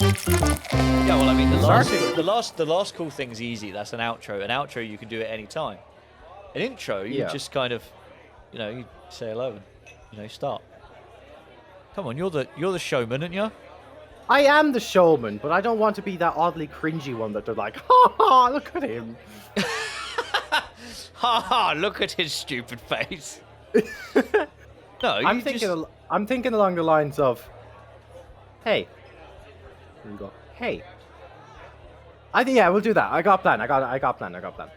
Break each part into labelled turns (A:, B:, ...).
A: Yeah, well, I mean, the last cool thing's easy. That's an outro. An outro you can do at any time. An intro, you just kind of, you say hello and start. Come on, you're the showman, aren't you?
B: I am the showman, but I don't want to be that oddly cringy one that they're like, ha ha, look at him.
A: Ha ha, look at his stupid face. No,
B: I'm thinking along the lines of, hey. Here we go. Hey. We'll do that. I got a plan. I got a plan.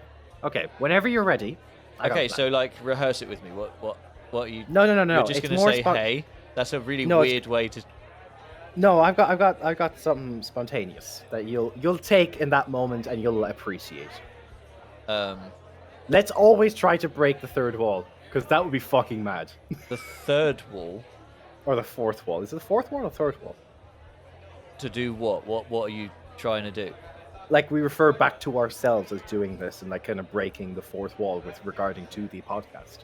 B: Okay, whenever you're ready.
A: Okay, so like rehearse it with me. What are you?
B: No.
A: You're just gonna say hey. That's a really weird way to.
B: No, I've got something spontaneous that you'll take in that moment and you'll appreciate. Let's always try to break the third wall, because that would be fucking mad.
A: The third wall?
B: Or the fourth wall. Is it the fourth wall or the third wall?
A: To do what? What are you trying to do?
B: Like, we refer back to ourselves as doing this and like kind of breaking the fourth wall with regarding to the podcast.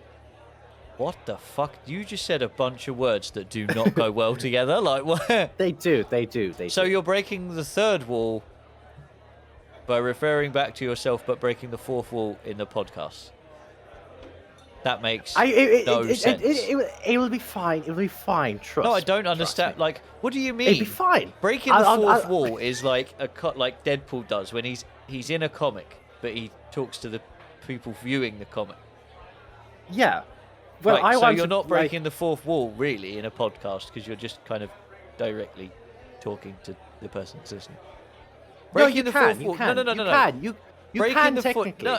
A: What the fuck? You just said a bunch of words that do not go well together. Like what?
B: They do.
A: So you're breaking the third wall by referring back to yourself, but breaking the fourth wall in the podcast. That makes no sense.
B: It will be fine. It will be fine. Trust.
A: No, I don't understand. Like, what do you mean?
B: It'll be fine.
A: Breaking the fourth wall is like like Deadpool does when he's in a comic, but he talks to the people viewing the comic.
B: Yeah. Well,
A: right, so you're not breaking the fourth wall really in a podcast because you're just kind of directly talking to the person that's listening. Breaking the fourth wall. No.
B: You can technically.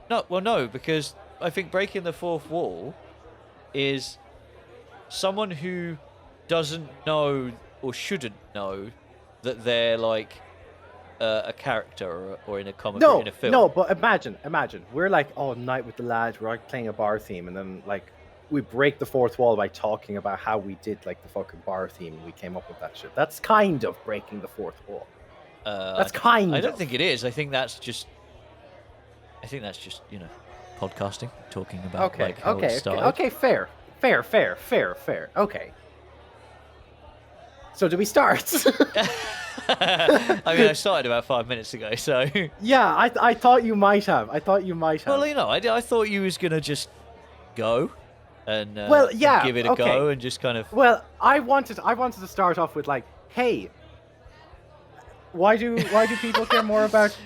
A: No, because I think breaking the fourth wall is someone who doesn't know or shouldn't know that they're like a character or in a comic or in a film.
B: No, but imagine we're like, Night with the Lads, we're like playing a bar theme, and then like we break the fourth wall by talking about how we did like the fucking bar theme and we came up with that shit. That's kind of breaking the fourth wall. I don't
A: think it is. I think that's just podcasting, talking about how it started.
B: Okay, fair. Okay. So do we start?
A: I mean, I started about 5 minutes ago, so.
B: Yeah, I thought you might have. Well,
A: I thought you was gonna just go and give it a go and just kind of.
B: Well, I wanted to start off with like, hey, why do people care more about?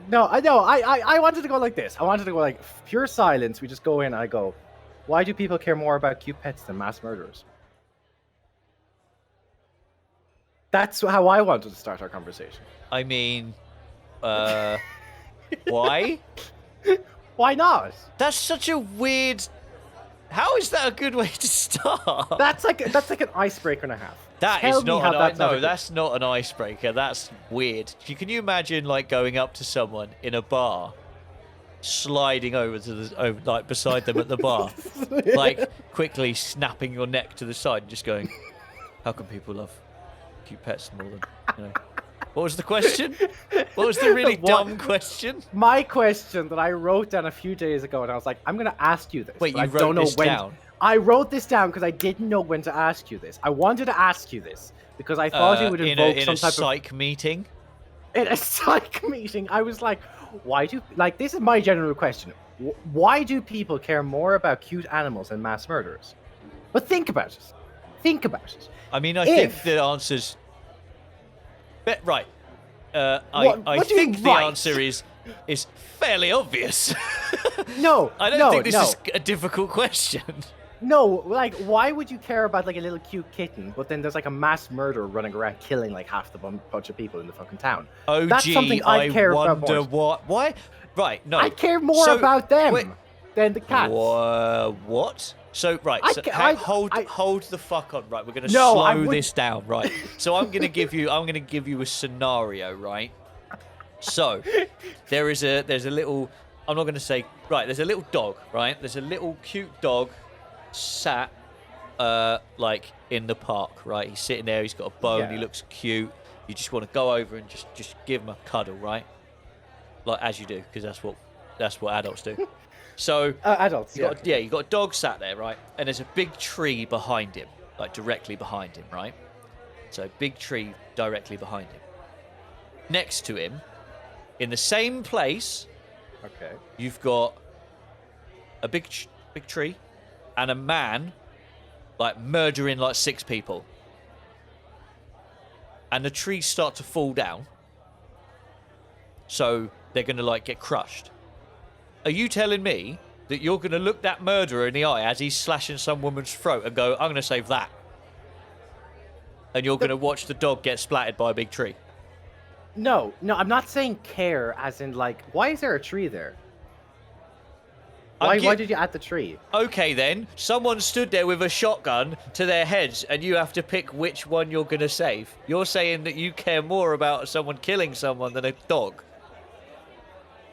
B: No, I know. I wanted to go like this. I wanted to go like pure silence. We just go in and I go, why do people care more about cute pets than mass murderers? That's how I wanted to start our conversation.
A: I mean, why?
B: Why not?
A: That's such a weird. How is that a good way to start?
B: That's like an icebreaker and a half.
A: That's not an icebreaker. That's weird. Can you imagine like going up to someone in a bar, sliding over to like beside them at the bar, like quickly snapping your neck to the side, and just going, "How can people love cute pets more than?" What was the question? What was the really dumb question?
B: My question that I wrote down a few days ago, and I was like, I'm going to ask you this.
A: Wait, you wrote this down?
B: I wrote this down because I didn't know when to ask you this. I wanted to ask you this because I thought it would invoke some type of...
A: psych meeting?
B: In a psych meeting, I was like, this is my general question. Why do people care more about cute animals than mass murderers? But think about it.
A: I mean, I think the answer's... Right. I think the answer is fairly obvious.
B: No,
A: I don't think this is a difficult question.
B: No, like, why would you care about like a little cute kitten, but then there's like a mass murderer running around killing like half the bunch of people in the fucking town?
A: Oh,
B: that's something I care about more.
A: Why? Right, no.
B: I care more about them than the cats.
A: What? So hold the fuck on. Right, we're gonna slow this down. Right. So I'm gonna give you a scenario. Right. So there's a little. I'm not gonna say. Right. There's a little dog. Right. There's a little cute dog sat like in the park. Right. He's sitting there. He's got a bone. Yeah. He looks cute. You just want to go over and just give him a cuddle. Right. Like as you do, because that's what adults do. So
B: adults,
A: you've got a dog sat there, right? And there's a big tree behind him, like directly behind him, right? So big tree directly behind him. Next to him, in the same place, you've got a big tree and a man like murdering like 6 people. And the trees start to fall down. So they're going to like get crushed. Are you telling me that you're going to look that murderer in the eye as he's slashing some woman's throat and go, I'm going to save that? And you're going to watch the dog get splattered by a big tree?
B: No, I'm not saying care as in like, why is there a tree there? Why did you add the tree?
A: Okay then, someone stood there with a shotgun to their heads and you have to pick which one you're going to save. You're saying that you care more about someone killing someone than a dog.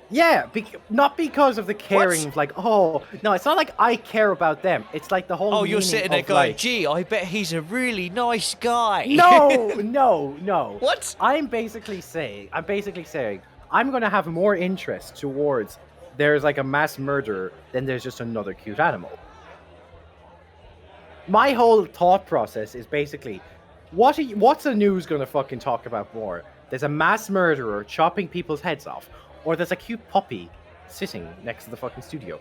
B: Yeah, not because of the caring, like, oh, no, it's not like I care about them. It's like the whole
A: you're sitting there going, like, gee, I bet he's a really nice guy.
B: No.
A: What?
B: I'm basically saying, I'm going to have more interest towards there's like a mass murderer than there's just another cute animal. My whole thought process is basically, what's the news going to fucking talk about more? There's a mass murderer chopping people's heads off, or there's a cute puppy sitting next to the fucking studio.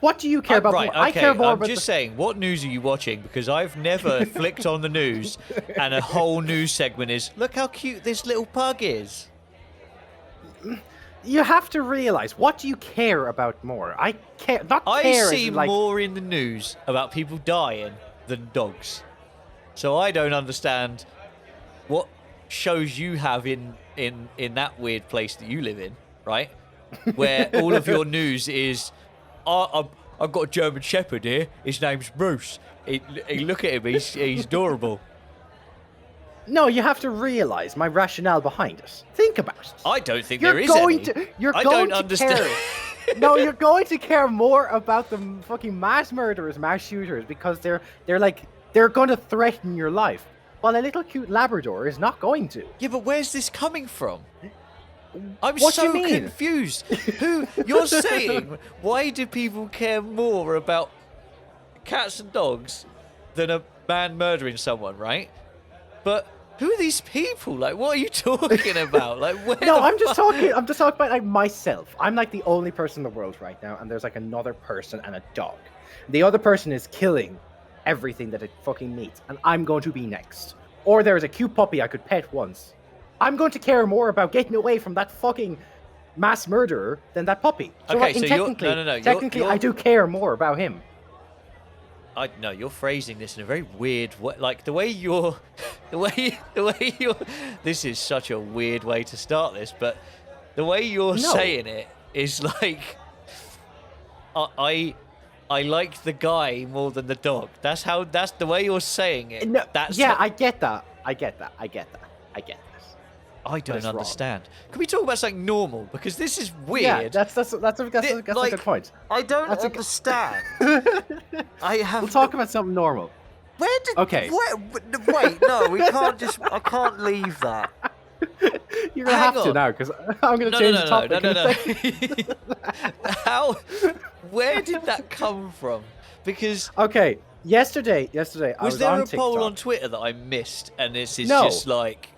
B: What do you care about more?
A: Okay,
B: I care more about
A: I'm just saying, what news are you watching? Because I've never flicked on the news and a whole news segment is, look how cute this little pug is.
B: You have to realize, what do you care about more? I
A: see more in the news about people dying than dogs. So I don't understand what shows you have in that weird place that you live in, right? Where all of your news is, I've got a German Shepherd here. His name's Bruce. Look at him. He's adorable.
B: No, you have to realize my rationale behind it. Think about it.
A: I don't think there is any.
B: I don't understand. No, you're going to care more about the fucking mass murderers, mass shooters, because they're going to threaten your life, while a little cute Labrador is not going to.
A: Yeah, but where's this coming from? I'm
B: what
A: so
B: do you mean?
A: confused. You're saying, why do people care more about cats and dogs than a man murdering someone, right? But who are these people? Like, what are you talking about? Like, where?
B: No, I'm just talking about like myself. I'm like the only person in the world right now, and there's like another person and a dog. The other person is killing everything that it fucking meets, and I'm going to be next. Or there's a cute puppy I could pet once. I'm going to care more about getting away from that fucking mass murderer than that puppy. So
A: okay, so
B: technically, I do care more about him.
A: No, you're phrasing this in a very weird way. Like the way you're. This is such a weird way to start this, but the way you're saying it is like, I like the guy more than the dog. That's the way you're saying it.
B: No, I get that. I get this.
A: I don't understand. Can we talk about something normal? Because this is weird.
B: Yeah, that's a good point.
A: I don't understand.
B: We'll talk about something normal.
A: Wait, no, we can't just. I can't leave that.
B: You're gonna have to now, because I'm gonna change the topic.
A: No. Where did that come from? Because
B: yesterday I was on TikTok.
A: Was there a poll on Twitter that I missed, and this is just like?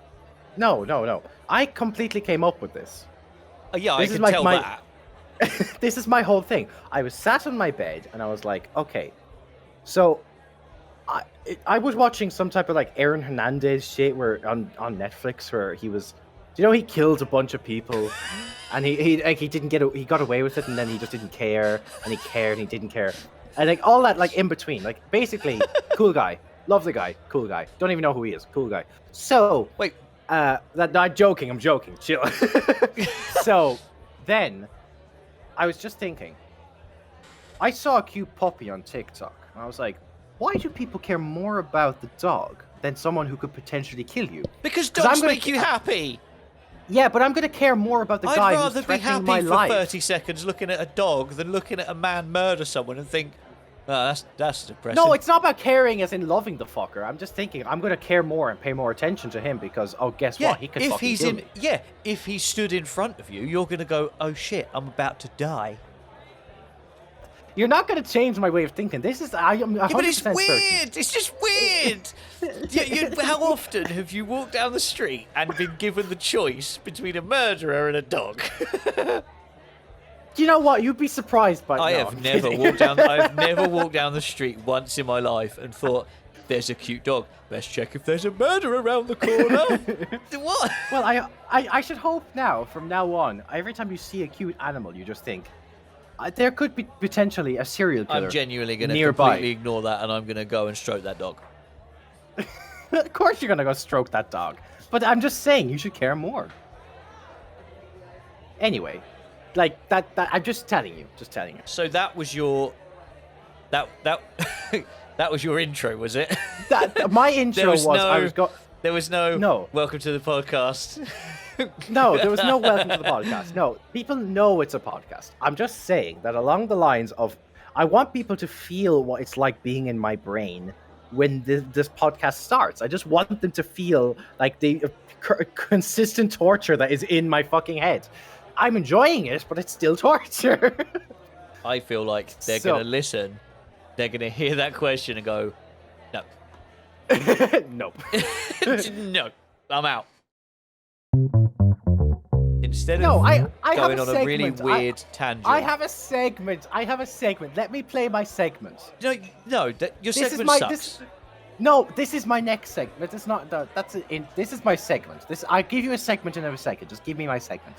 B: No. I completely came up with this.
A: Yeah, I can tell that.
B: This is my whole thing. I was sat on my bed and I was like, okay, so I was watching some type of like Aaron Hernandez shit where on Netflix where he was, he killed a bunch of people and he got away with it, and then he just didn't care, and he cared and he didn't care, and like all that like in between, like basically cool guy, love the guy, cool guy, don't even know who he is, cool guy. So
A: wait.
B: I'm joking, chill. So then I was just thinking, I saw a cute puppy on TikTok and I was like, why do people care more about the dog than someone who could potentially kill you?
A: Because dogs make you happy.
B: Yeah, but I'm going to care more about the guy who's threatening my life.
A: I'd rather be happy for 30 seconds looking at a dog than looking at a man murder someone and think, oh, that's depressing.
B: No, it's not about caring as in loving the fucker. I'm just thinking I'm going to care more and pay more attention to him because, guess what? He could fucking kill me.
A: Yeah, if he stood in front of you, you're going to go, oh shit, I'm about to die.
B: You're not going to change my way of thinking. This is I am 100%
A: Yeah, but it's weird.
B: certain.
A: It's just weird. How often have you walked down the street and been given the choice between a murderer and a dog?
B: You know what? You'd be surprised by.
A: I've never walked down the street once in my life and thought, "There's a cute dog. Let's check if there's a murderer around the corner." What?
B: Well, I should hope now, from now on, every time you see a cute animal, you just think, there could be potentially a serial killer.
A: I'm genuinely going to
B: nearby.
A: completely ignore that, and I'm going to go and stroke that dog.
B: Of course you're going to go stroke that dog. But I'm just saying, you should care more. Anyway, like, that I'm just telling you.
A: So that was your... That was your intro, was it?
B: My intro
A: There was no. Welcome to the podcast.
B: No, there was no welcome to the podcast. No, people know it's a podcast. I'm just saying that along the lines of, I want people to feel what it's like being in my brain when this podcast starts. I just want them to feel like the consistent torture that is in my fucking head. I'm enjoying it, but it's still torture.
A: I feel like they're going to listen. They're going to hear that question and go, no.
B: Nope.
A: No, I'm out. Instead
B: of
A: I going on a really weird tangent.
B: I have a segment. Let me play my segment.
A: Your segment sucks.
B: This is my next segment. It's not. This is my segment. I'll give you a segment in a second. Just give me my segment.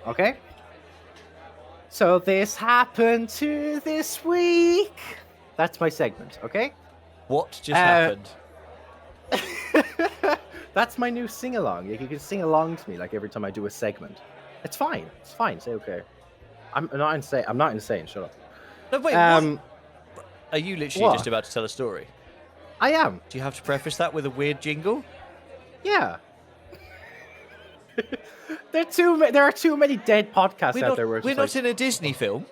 B: Okay? So this happened to this week. That's my segment, okay?
A: What just happened?
B: That's my new sing-along. You can sing along to me like every time I do a segment. It's fine. Say okay. I'm not insane. Shut up.
A: No, wait, what? Are you literally just about to tell a story?
B: I am.
A: Do you have to preface that with a weird jingle?
B: Yeah. There are too many dead podcasts out there.
A: We're not in a Disney film.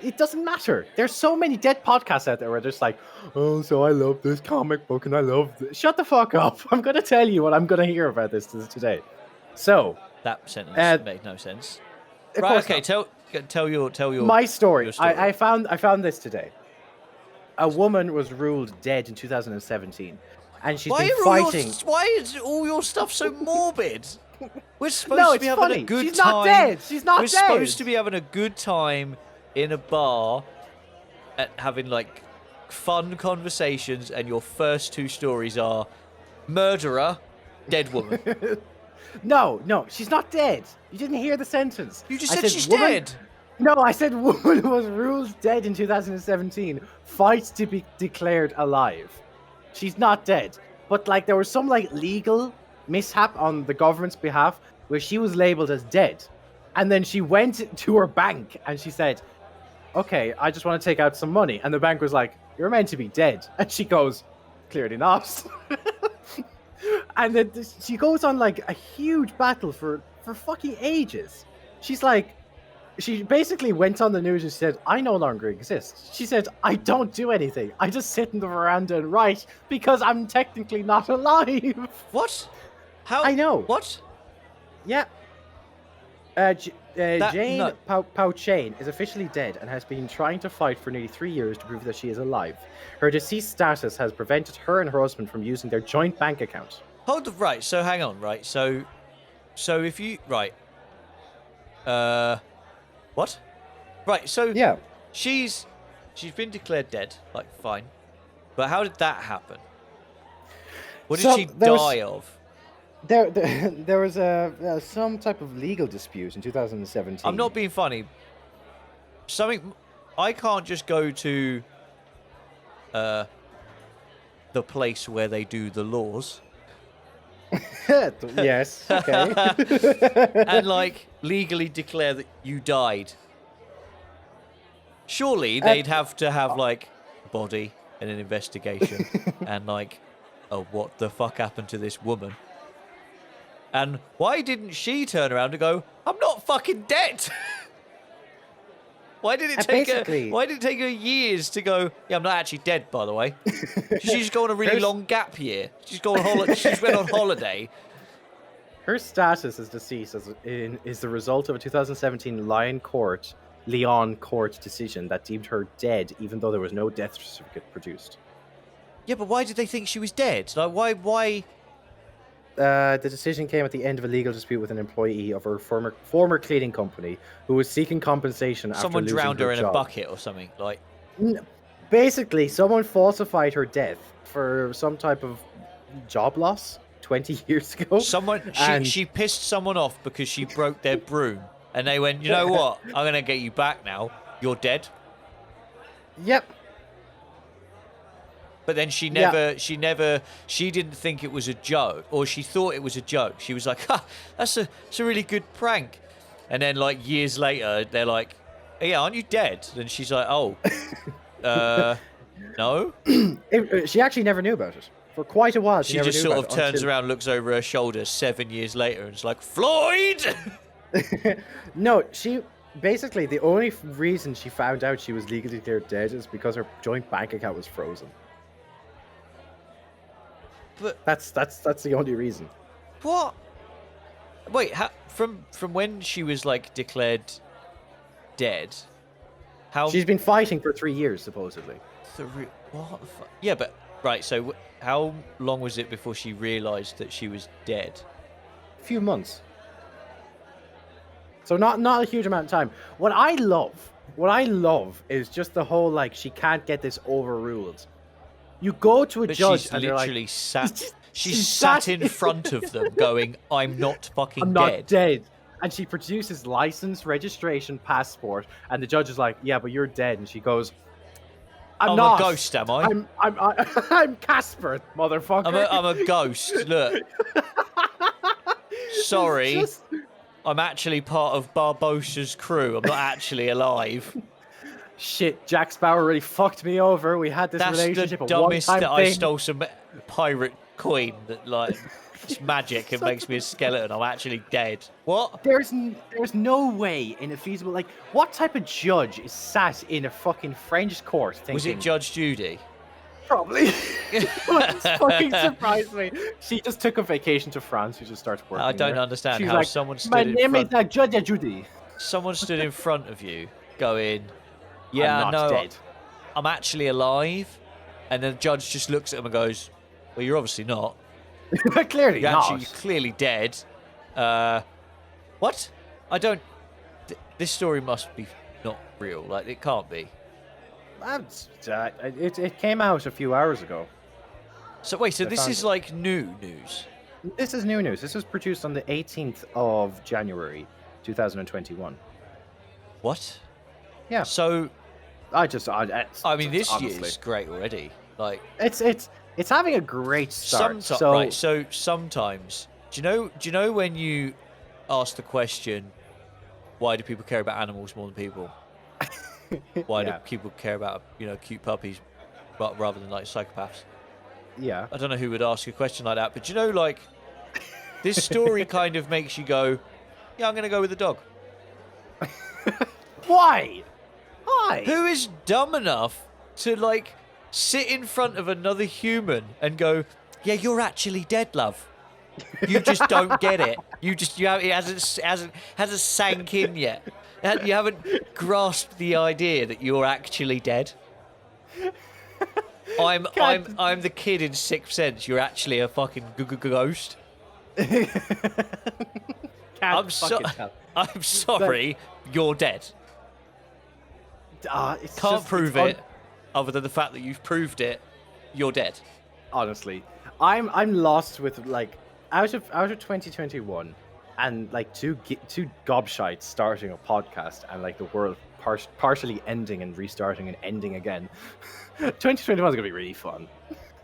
B: It doesn't matter. There's so many dead podcasts out there where they're just like, oh, so I love this comic book and I love this. Shut the fuck up. I'm going to tell you what I'm going to hear about this today. So.
A: That sentence made no sense. Right, okay, tell your
B: my story.
A: Your story.
B: I found this today. A woman was ruled dead in 2017. And she's been fighting.
A: Why is all your stuff so morbid? We're supposed to be having a good time.
B: She's not dead. She's not dead.
A: We're supposed to be having a good time in a bar at having like fun conversations, and your first two stories are murderer, dead woman.
B: No, she's not dead. You didn't hear the sentence.
A: You just said she's dead.
B: No, I said woman was ruled dead in 2017. Fight to be declared alive. She's not dead. But like there was some like legal mishap on the government's behalf where she was labeled as dead. And then she went to her bank and she said, okay, I just want to take out some money. And the bank was like, you're meant to be dead. And she goes, clearly not. And then she goes on like a huge battle for fucking ages. She's like, she basically went on the news and said, I no longer exist. She said, I don't do anything. I just sit in the veranda and write because I'm technically not alive.
A: What? How?
B: I know.
A: What?
B: Yeah. Jane Pauchain is officially dead and has been trying to fight for nearly 3 years to prove that she is alive. Her deceased status has prevented her and her husband from using their joint bank account.
A: Right, so hang on, right? So if you... Right. What? Right, so...
B: Yeah.
A: She's been declared dead, like, fine. But how did that happen? What did she die of?
B: There was some type of legal dispute in 2017.
A: I'm not being funny. I can't just go to the place where they do the laws.
B: Yes, okay.
A: And like legally declare that you died. Surely they'd have to have like a body and an investigation and like, oh, what the fuck happened to this woman? And why didn't she turn around and go, I'm not fucking dead? Why did it take her years to go, yeah, I'm not actually dead, by the way. She's gone on a really long gap year. She's went on holiday.
B: Her status as deceased is the result of a 2017 Lion court Leon court decision that deemed her dead, even though there was no death certificate produced.
A: Yeah, but why did they think she was dead? Like, why?
B: The decision came at the end of a legal dispute with an employee of her former cleaning company who was seeking compensation after
A: Someone
B: losing
A: drowned her in
B: job.
A: a bucket or something. Like,
B: basically, someone falsified her death for some type of job loss 20 years ago.
A: She pissed someone off because she broke their broom, and they went, you know what? I'm gonna get you back now. You're dead.
B: Yep.
A: But then she didn't think it was a joke, or she thought it was a joke. She was like, ha, it's a really good prank. And then like years later, they're like, yeah, aren't you dead? And she's like, oh, no.
B: She actually never knew about it. For quite a while,
A: she just sort of turns around, looks over her shoulder 7 years later, and is like, Floyd!
B: No, she... Basically, the only reason she found out she was legally declared dead is because her joint bank account was frozen.
A: But
B: that's the only reason.
A: What? Wait, from when she was like declared dead? How?
B: She's been fighting for 3 years, supposedly.
A: What the fuck? Yeah, but right. So how long was it before she realized that she was dead?
B: A few months. So not a huge amount of time. What I love is just the whole like she can't get this overruled. You go to a judge
A: she's
B: and
A: literally
B: like,
A: sat. She's sat in front of them, going, "I'm not fucking
B: I'm
A: dead."
B: not dead. And she produces license, registration, passport, and the judge is like, "Yeah, but you're dead." And she goes, "I'm not
A: a ghost, am I?
B: I'm Casper, motherfucker.
A: I'm a ghost. Look, sorry." I'm actually part of Barbossa's crew. I'm not actually alive.
B: Shit, Jack Sparrow really fucked me over. We had this relationship.
A: That's the dumbest that I stole some pirate coin that like it's magic and makes me a skeleton. I'm actually dead. What?
B: There's no way in a feasible like what type of judge is sat in a fucking French court thinking?
A: Was it Judge Judy?
B: Probably. Wouldn't fucking surprise me. She just took a vacation to France. She just starts working.
A: I don't understand
B: She's
A: how
B: like,
A: someone stood
B: my
A: in
B: name
A: front.
B: is Judge Judy.
A: Someone stood in front of you, going, "Yeah,
B: I'm not dead.
A: I'm actually alive," and the judge just looks at him and goes, "Well, you're obviously not.
B: Clearly
A: You're
B: not.
A: actually clearly dead." What? I don't. This story must be not real. Like it can't be.
B: It came out a few hours ago.
A: So wait, so this is like new news?
B: This is new news. This was produced on the 18th of January, 2021.
A: What?
B: Yeah.
A: So,
B: I
A: mean, this
B: honestly,
A: year's great already. Like,
B: it's having a great start.
A: Right. So sometimes, do you know when you ask the question, why do people care about animals more than people? Why do people care about cute puppies, rather than like psychopaths?
B: Yeah.
A: I don't know who would ask a question like that, but like this story kind of makes you go, yeah, I'm going to go with the dog.
B: Why?
A: Who is dumb enough to like sit in front of another human and go, yeah, you're actually dead, love. You just don't get it. It hasn't sank in yet. You haven't grasped the idea that you're actually dead. I'm the kid in Sixth Sense. You're actually a fucking ghost. I'm sorry. You're dead. Can't prove it, other than the fact that you've proved it. You're dead.
B: Honestly, I'm lost with like out of 2021. And like two gobshites starting a podcast and like the world partially ending and restarting and ending again. 2021 is gonna be really fun.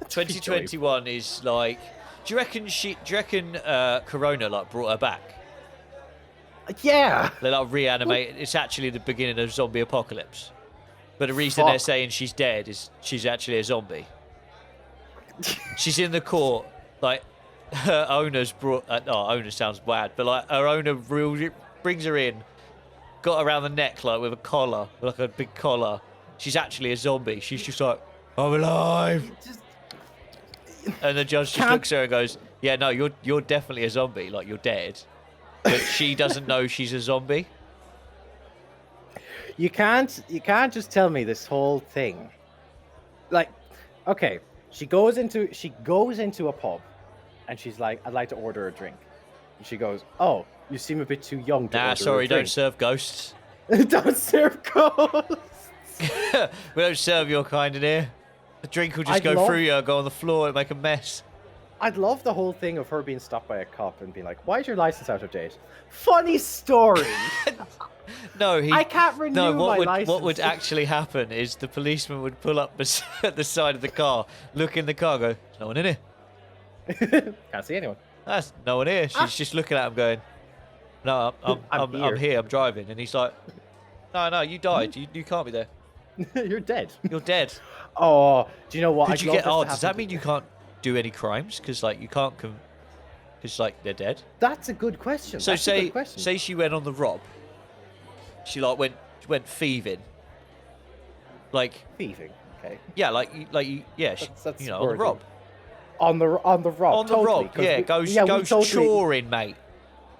A: 2021 is like. Do you reckon Corona like brought her back?
B: Yeah.
A: They like reanimate. It's actually the beginning of zombie apocalypse. But the reason they're saying she's dead is she's actually a zombie. She's in the court like. Her owner's brought. Owner sounds bad, but like her owner brings her in, got her around the neck like with a collar, like a big collar. She's actually a zombie. She's just like, I'm alive. And the judge just looks at her and goes, "Yeah, no, you're definitely a zombie. Like you're dead." But she doesn't know she's a zombie.
B: You can't just tell me this whole thing. Like, okay, she goes into a pub, and she's like, "I'd like to order a drink." And she goes, "Oh, you seem a bit too young to order a drink."
A: Nah, sorry, don't serve ghosts.
B: Don't serve ghosts.
A: We don't serve your kind in here. The drink will just go through you, go on the floor, and make a mess.
B: I'd love the whole thing of her being stopped by a cop and being like, "Why is your license out of date?" Funny story.
A: No,
B: I can't renew my license.
A: What would actually happen is the policeman would pull up at the side of the car, look in the car, go, "There's no one in here."
B: Can't see anyone.
A: That's no one here. She's just looking at him, going, "No, I'm here. I'm driving." And he's like, "No, you died. You can't be there.
B: You're dead.
A: You're dead."
B: Oh, do you know what?
A: Could you get? Oh, does that mean you can't do any crimes? Because like you can't because like they're dead.
B: That's a good question.
A: So say she went on the rob. She like went thieving. Like
B: thieving. Okay.
A: Yeah, like yeah.
B: That's
A: you know, on the rob.
B: On the rob.
A: On the rob. Yeah, goes choring, mate.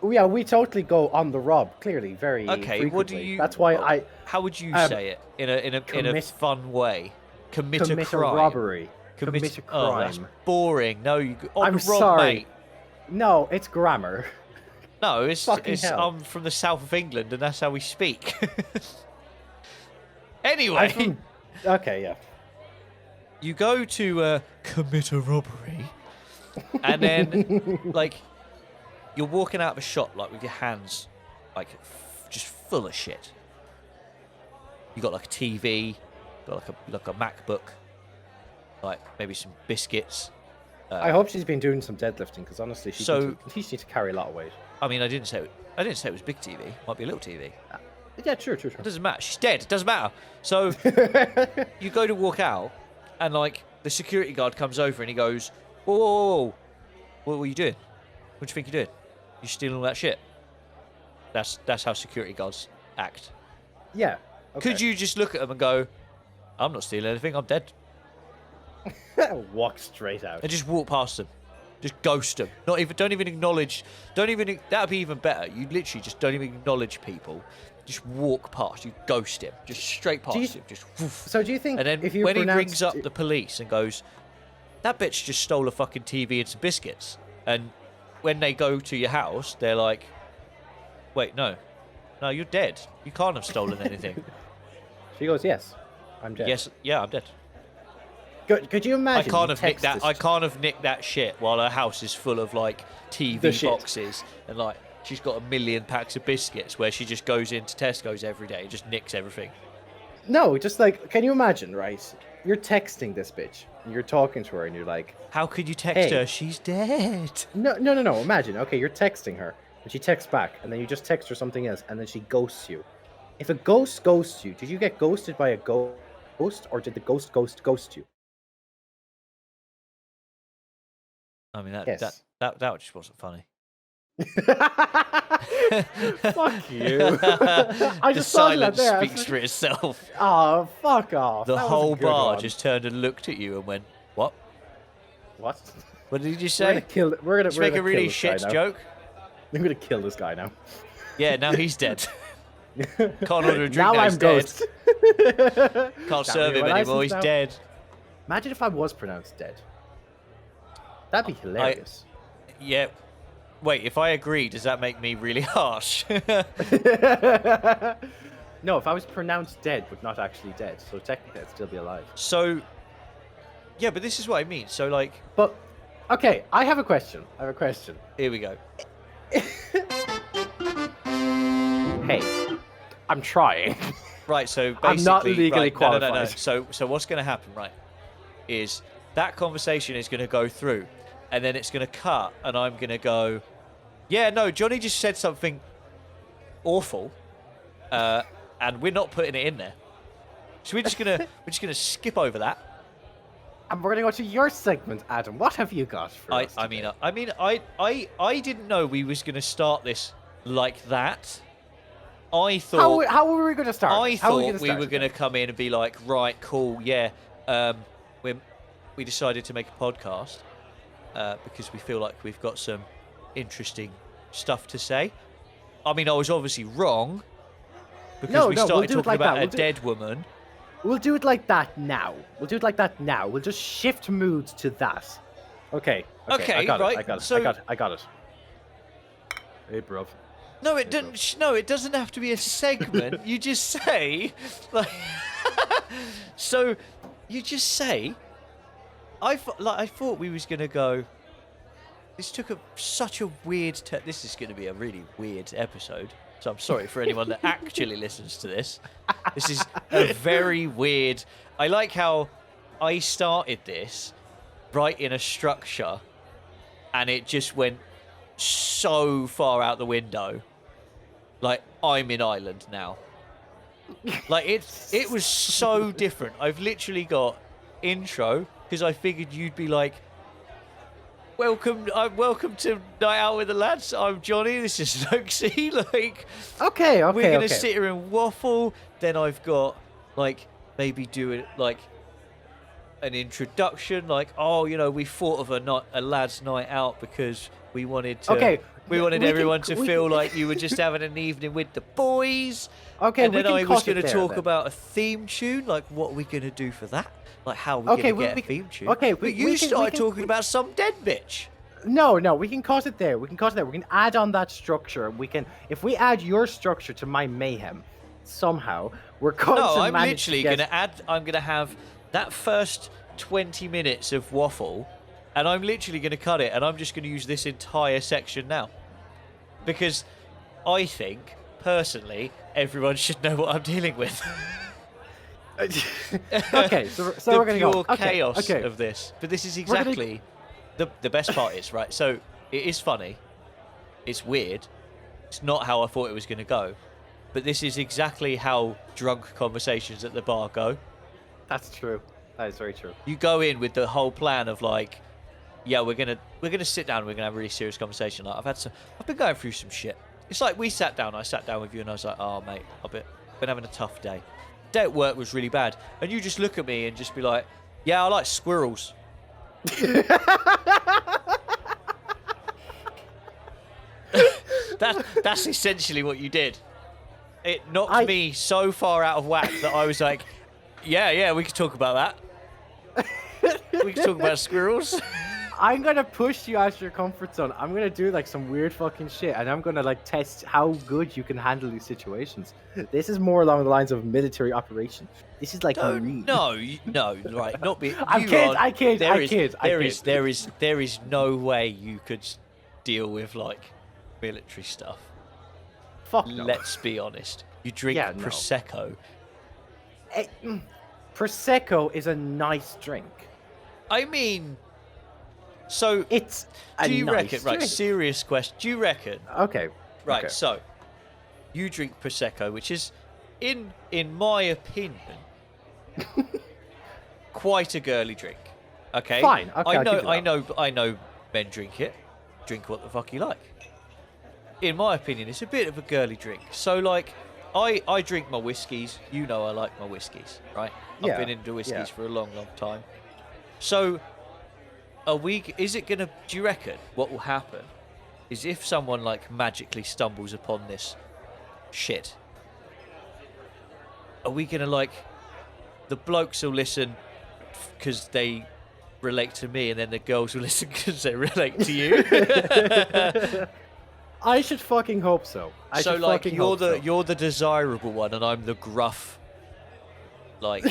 B: Yeah, we totally go on the rob. Clearly, very. Okay. Frequently.
A: What do you?
B: That's why
A: How would you say it in a fun way? Commit a crime.
B: Robbery. Commit a crime.
A: Oh, that's boring. No,
B: I'm
A: the rob,
B: sorry.
A: Mate.
B: No, it's grammar.
A: No, it's I'm from the south of England, and that's how we speak. Anyway.
B: Okay, yeah.
A: You go to commit a robbery, and then like you're walking out of a shop like with your hands like just full of shit. You got like a TV, got like a MacBook, like maybe some biscuits.
B: I hope she's been doing some deadlifting because honestly, she continues to carry a lot of weight.
A: I mean, I didn't say it was big TV. Might be a little TV.
B: Yeah, true.
A: It doesn't matter. She's dead. It doesn't matter. So you go to walk out, and like the security guard comes over and he goes, "Whoa, what were you doing? What do you think you're doing? You stealing all that shit?" That's how security guards act.
B: Yeah. Okay.
A: Could you just look at them and go, "I'm not stealing anything. I'm dead."
B: Walk straight out.
A: And just walk past them. Just ghost them. Don't even acknowledge. That'd be even better. You literally just don't even acknowledge people. Just walk past. You ghost him. Just straight past him. Just. Woof.
B: So do you think?
A: And then
B: if
A: when he rings up the police and goes, "That bitch just stole a fucking TV and some biscuits," and when they go to your house, they're like, "Wait, no, you're dead. You can't have stolen anything."
B: She goes, "Yes, I'm dead."
A: Yes, yeah, I'm dead.
B: Could you imagine?
A: I can't have nicked that shit while her house is full of like TV boxes and like she's got 1 million packs of biscuits where she just goes into Tesco's every day and just nicks everything.
B: No, just like, can you imagine, right? You're texting this bitch and you're talking to her and you're like,
A: "How could you text her? She's dead."
B: No. Imagine, okay, you're texting her and she texts back and then you just text her something else and then she ghosts you. If a ghost ghosts you, did you get ghosted by a ghost or did the ghost ghost you?
A: I mean, that just wasn't funny.
B: Fuck you. I just
A: the silence speaks for itself.
B: Oh, fuck off.
A: The whole bar just turned and looked at you and went, "What?
B: What?
A: What did you say?"
B: We're gonna
A: make a really shit joke.
B: I'm gonna kill this guy now.
A: Yeah, now he's dead. Can't order a drink now
B: I'm
A: dead.
B: Ghost.
A: Can't serve him anymore, he's dead.
B: Imagine if I was pronounced dead. That'd be hilarious.
A: Yeah. Wait, if I agree, does that make me really harsh?
B: No, if I was pronounced dead, but not actually dead. So technically, I'd still be alive.
A: So, yeah, but this is what I mean. So, like...
B: But, okay, I have a question.
A: Here we go.
B: Hey, I'm trying.
A: Right, so basically...
B: I'm not legally qualified.
A: No. So what's going to happen, right, is that conversation is going to go through, and then it's going to cut, and I'm going to go, "Yeah, no, Johnny just said something awful, and we're not putting it in there. So we're just gonna skip over that."
B: And we're gonna go to your segment, Adam. What have you got for us today?
A: I didn't know we was gonna start this like that. I thought.
B: How were we gonna start?
A: I thought we were gonna come in and be like, "Right, cool, yeah, we decided to make a podcast because we feel like we've got some interesting stuff to say." I mean, I was obviously wrong, because we started talking about a dead woman.
B: We'll do it like that now. We'll just shift moods to that. Okay. I got it. Hey, bruv.
A: No, it didn't. No, it doesn't have to be a segment. You just say, like, so you just say. I thought we was gonna go. This took such a weird. This is gonna be a really weird episode. So I'm sorry for anyone that actually listens to this. This is a very weird. I like how I started this right in a structure, and it just went so far out the window. Like, I'm in Ireland now. Like, it was so different. I've literally got intro, because I figured you'd be like, welcome to Night Out with the Lads. I'm Johnny. This is Noxie. Like,
B: okay.
A: We're gonna sit here and waffle. Then I've got like maybe do it like an introduction, like, oh, you know, we thought of a lads' night out because we wanted to. We wanted everyone to feel like you were just having an evening with the boys.
B: Okay,
A: and then I was going to talk about a theme tune, like what are we going to do for that? Like how are we going to get a theme tune?
B: Okay,
A: but you started talking about some dead bitch.
B: No, we can cut it there. We can add on that structure. If we add your structure to my mayhem, somehow we're going to manage.
A: No, I'm literally going to add. I'm going to have that first 20 minutes of waffle. And I'm literally going to cut it, and I'm just going to use this entire section now. Because I think, personally, everyone should know what I'm dealing with.
B: Okay, so we're going to go.
A: The pure chaos of this. But this is exactly the best part is, right? So it is funny. It's weird. It's not how I thought it was going to go. But this is exactly how drunk conversations at the bar go.
B: That's true. That is very true.
A: You go in with the whole plan of like, yeah, we're gonna sit down and we're gonna have a really serious conversation. Like I've been going through some shit. It's like I sat down with you and I was like, oh mate, I've been having a tough day. Day at work was really bad. And you just look at me and just be like, yeah, I like squirrels. That's essentially what you did. It knocked me so far out of whack that I was like, yeah, we could talk about that. We can talk about squirrels.
B: I'm gonna push you out of your comfort zone. I'm gonna do like some weird fucking shit, and I'm gonna like test how good you can handle these situations. This is more along the lines of military operation. This is like
A: no, right? Not be.
B: I kid.
A: There is no way you could deal with like military stuff.
B: Fuck no.
A: Let's be honest. You drink prosecco.
B: Prosecco is a nice drink.
A: I mean, so
B: it's
A: do you reckon? Right, serious question. Do you reckon?
B: Okay.
A: Right.
B: Okay.
A: So you drink prosecco, which is, in my opinion, quite a girly drink. Okay.
B: Fine. Okay,
A: I know. Men drink it. Drink what the fuck you like. In my opinion, it's a bit of a girly drink. So like, I drink my whiskies. You know I like my whiskies, right?
B: Yeah,
A: I've been into whiskies for a long, long time. So, is it gonna, do you reckon what will happen is if someone like magically stumbles upon this shit, are we gonna like, the blokes will listen because they relate to me and then the girls will listen because they relate to you?
B: I should fucking hope so.
A: You're the desirable one and I'm the gruff, like,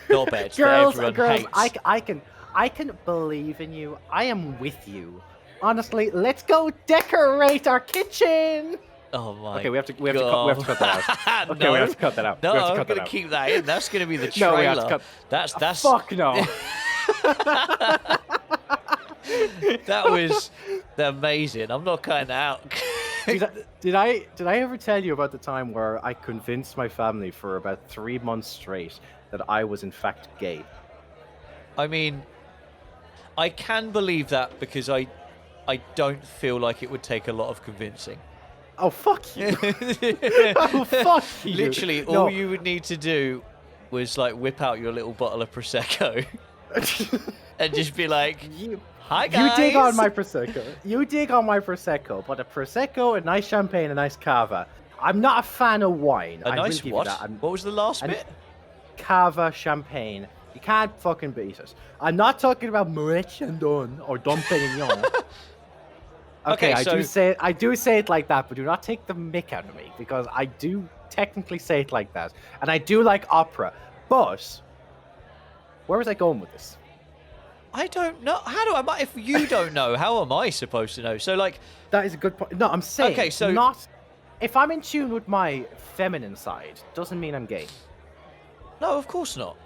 A: knobhead that everyone hates.
B: I can believe in you. I am with you. Honestly, let's go decorate our kitchen.
A: Oh my!
B: Okay, we have to cut that out. Okay,
A: no,
B: we have to cut that out.
A: No, I'm gonna keep that in. That's gonna be the trailer.
B: No, we have to cut.
A: That's
B: fuck no.
A: That was amazing. I'm not cutting that out.
B: Did I ever tell you about the time where I convinced my family for about 3 months straight that I was in fact gay?
A: I mean, I can believe that because I don't feel like it would take a lot of convincing.
B: Oh, fuck you. Oh, fuck you.
A: Literally, all you would need to do was like whip out your little bottle of Prosecco and just be like, hi guys.
B: You dig on my Prosecco, but a Prosecco, a nice champagne, a nice cava. I'm not a fan of wine.
A: A nice what? What was the last bit?
B: Cava champagne. You can't fucking beat it. I'm not talking about Moet Chandon or Dom Perignon. Okay, I do say it like that, but do not take the mick out of me, because I do technically say it like that, and I do like opera. But where was I going with this?
A: I don't know. If you don't know, how am I supposed to know? So, like,
B: that is a good point. No, I'm saying, okay, so not if I'm in tune with my feminine side, doesn't mean I'm gay.
A: No, of course not.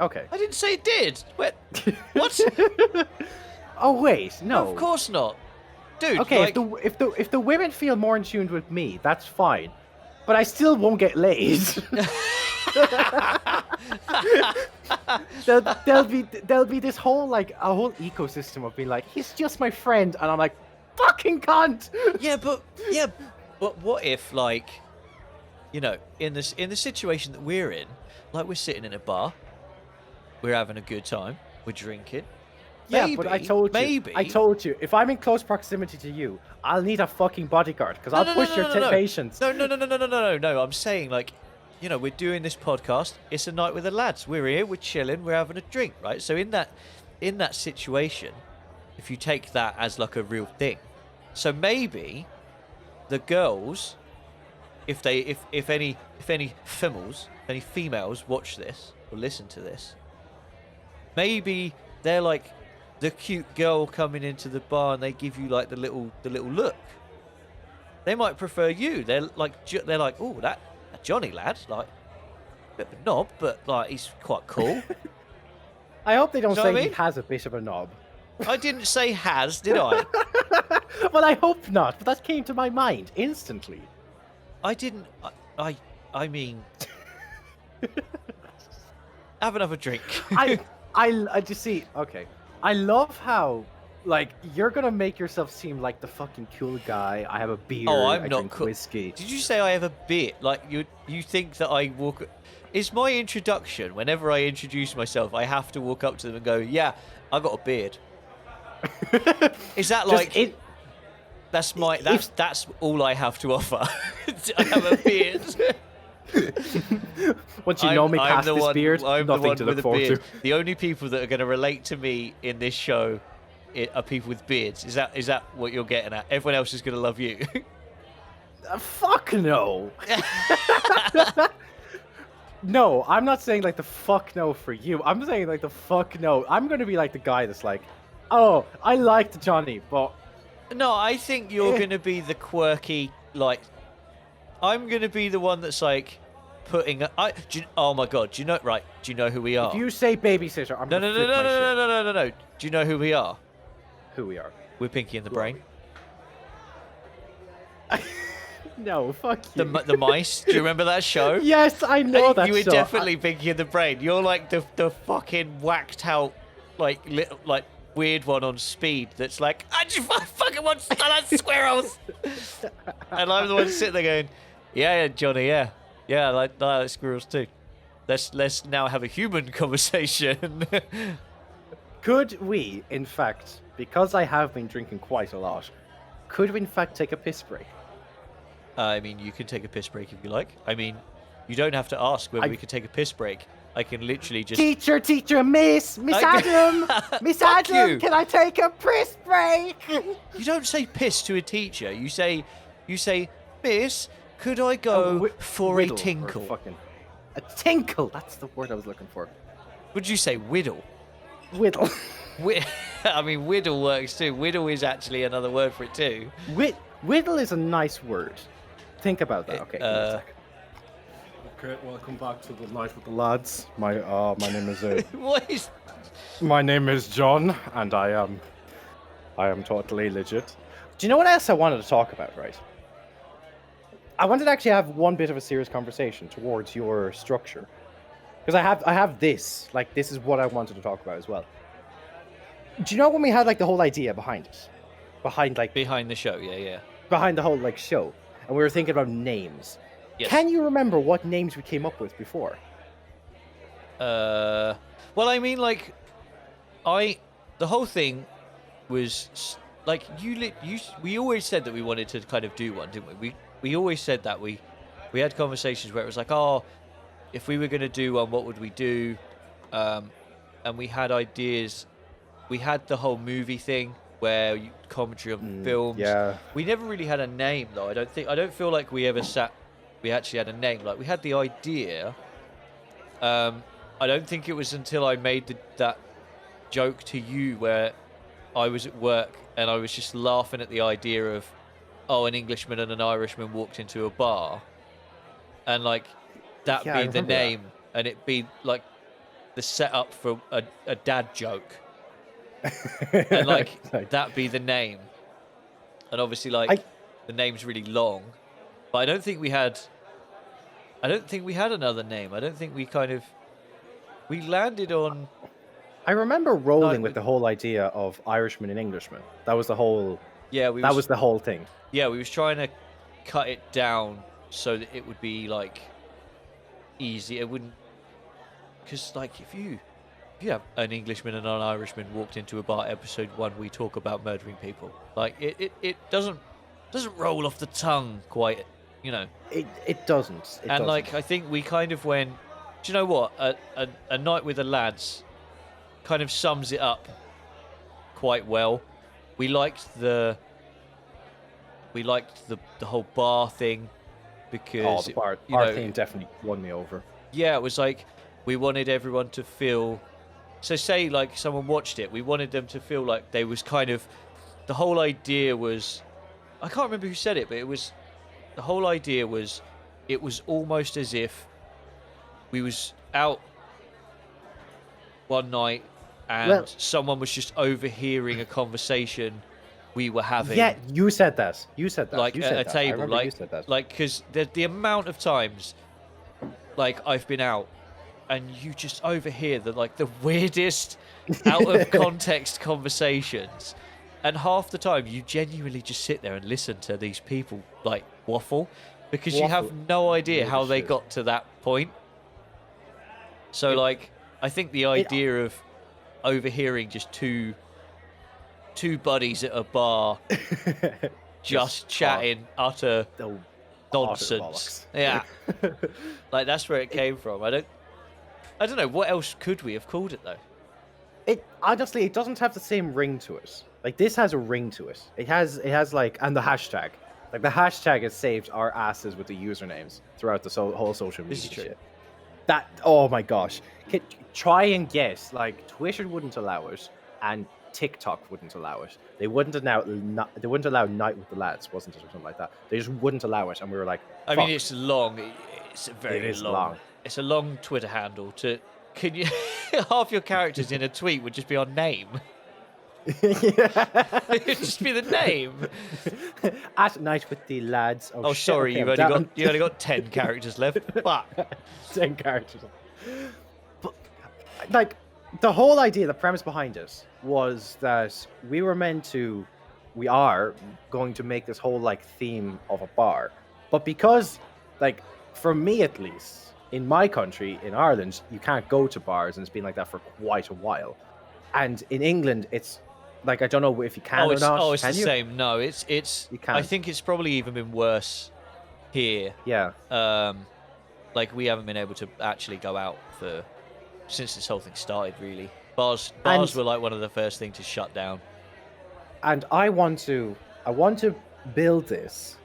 B: Okay.
A: I didn't say it did. What?
B: Oh wait, no.
A: Of course not, dude.
B: Okay, like... if the women feel more in tune with me, that's fine, but I still won't get laid. there'll be this whole a whole ecosystem of being like, he's just my friend, and I'm like, fucking cunt.
A: Yeah, but what if, like, you know, in the situation that we're in, like, we're sitting in a bar, we're having a good time, we're drinking.
B: Yeah, but I told you, if I'm in close proximity to you, I'll need a fucking bodyguard, because I'll push your patience.
A: No. I'm saying, like, you know, we're doing this podcast. It's a night with the lads. We're here, we're chilling, we're having a drink, right? So in that situation, if you take that as like a real thing, so maybe the girls, if any females watch this or listen to this, maybe they're like the cute girl coming into the bar and they give you like the little look. They might prefer you. They're like, oh, that Johnny lad, like, a bit of a knob, but like, he's quite cool.
B: I hope they don't say he has a bit of a knob.
A: I didn't say has, did I?
B: Well, I hope not, but that came to my mind instantly.
A: I didn't. I mean, have another drink.
B: I just see. Okay, I love how, like, you're gonna make yourself seem like the fucking cool guy. I have a beer.
A: Oh, I'm
B: I
A: not
B: drink
A: cool.
B: Whiskey.
A: Did you say I have a beer? Like, you think that I walk? Is my introduction, whenever I introduce myself, I have to walk up to them and go, "Yeah, I got a beard." Is that like? That's all I have to offer. I have a beard.
B: Once you know me past this beard,
A: I'm
B: nothing
A: the one
B: to
A: with
B: look
A: a
B: forward
A: beard.
B: to.
A: The only people that are going to relate to me in this show are people with beards. Is that what you're getting at? Everyone else is going to love you.
B: Fuck no. No, I'm not saying like the fuck no for you. I'm saying like the fuck no. I'm going to be like the guy that's like, oh, I liked Johnny, but...
A: No, I think you're going to be the quirky, like... I'm going to be the one that's like putting... oh my god, do you know... Right, do you know who we are?
B: If you say babysitter, I'm
A: No. Do you know who we are?
B: Who we are?
A: We're Pinky and the Brain.
B: No, fuck you.
A: The mice. Do you remember that show?
B: Yes, I know that show.
A: You were definitely Pinky and the Brain. You're like the fucking whacked out, like weird one on speed. That's like, I just fucking want squirrels. And I'm the one sitting there going, yeah, Johnny, yeah, I like squirrels too. Let's now have a human conversation.
B: Could we, in fact, because I have been drinking quite a lot, could we in fact take a piss break?
A: I mean, you can take a piss break if you like. I mean, you don't have to ask whether we can take a piss break. I can literally just... Teacher,
B: Miss Adam, Miss Adam, can I take a piss break?
A: You don't say piss to a teacher. You say, Miss, could I go for a tinkle?
B: A tinkle, that's the word I was looking for.
A: Would you say whittle?
B: Whittle.
A: I mean, whittle works too. Whittle is actually another word for it too.
B: Whittle is a nice word. Think about that. Okay.
C: Okay, welcome back to the Night with the Lads. My name is
A: What is?
C: My name is John, and I am totally legit.
B: Do you know what else I wanted to talk about? Right. I wanted to actually have one bit of a serious conversation towards your structure, because I have this. Like, this is what I wanted to talk about as well. Do you know when we had like the whole idea behind it? Behind the show, yeah. Behind the whole like show, and we were thinking about names. Yes. Can you remember what names we came up with before?
A: Well, I mean, like, the whole thing was like we always said that we wanted to kind of do one, didn't we? we always said that we had conversations where it was like, oh, if we were going to do one, what would we do? And we had ideas. We had the whole movie thing where commentary on films.
B: Yeah.
A: We never really had a name though. I don't feel like we ever we actually had a name. Like we had the idea. I don't think it was until I made that joke to you where I was at work and I was just laughing at the idea of, oh, an Englishman and an Irishman walked into a bar, and like that be the name, and it be like the setup for a dad joke, and like that be the name, and obviously like the name's really long, but I don't think we had another name. I don't think we landed on.
B: I remember rolling with the whole idea of Irishman and Englishman. That was the whole.
A: Yeah,
B: that was the whole thing.
A: Yeah, we was trying to cut it down so that it would be like easy. It wouldn't, because like if you have an Englishman and an Irishman walked into a bar, episode 1, we talk about murdering people. Like it doesn't roll off the tongue quite, you know.
B: It doesn't.
A: Like I think we kind of went. Do you know what? A Night with the Lads kind of sums it up quite well. We liked the whole bar thing because
B: the bar thing definitely won me over.
A: Yeah, it was like we wanted everyone to feel. So say like someone watched it, we wanted them to feel like they was kind of. The whole idea was, I can't remember who said it, but the whole idea was, it was almost as if we was out one night and someone was just overhearing a conversation we were having.
B: Yeah, you said that.
A: Like at a table, like because the amount of times, like I've been out, and you just overhear the weirdest, out of context conversations, and half the time you genuinely just sit there and listen to these people like waffle, because you have no idea how they got to that point. So like, I think the idea of overhearing just two buddies at a bar just chatting utter nonsense. Yeah. Like that's where it came from. I don't know, what else could we have called it though?
B: It honestly, it doesn't have the same ring to it. Like this has a ring to it. It has like, and the hashtag. Like the hashtag has saved our asses with the usernames throughout the whole social media shit. That, oh my gosh. Try and guess, like Twitter wouldn't allow it and TikTok wouldn't allow it. They wouldn't allow Night with the Lads, wasn't it, or something like that. They just wouldn't allow it, and we were like, fuck.
A: I mean, it's long. It's very long. It's a long Twitter handle. Can you half your characters in a tweet would just be our name. It'd just be the name.
B: At Night with the Lads.
A: Oh shit, sorry, okay, you only got 10 characters left. Fuck.
B: 10 characters. But like the whole idea, the premise behind it was that we are going to make this whole like theme of a bar. But because, like, for me at least, in my country, in Ireland, you can't go to bars, and it's been like that for quite a while. And in England, it's like, I don't know if you can or not.
A: Oh, it's
B: can
A: the
B: you?
A: same. No, it's.
B: You can't.
A: I think it's probably even been worse here.
B: Yeah.
A: Like we haven't been able to actually go out since this whole thing started. Really, bars were like one of the first things to shut down.
B: And I want to build this.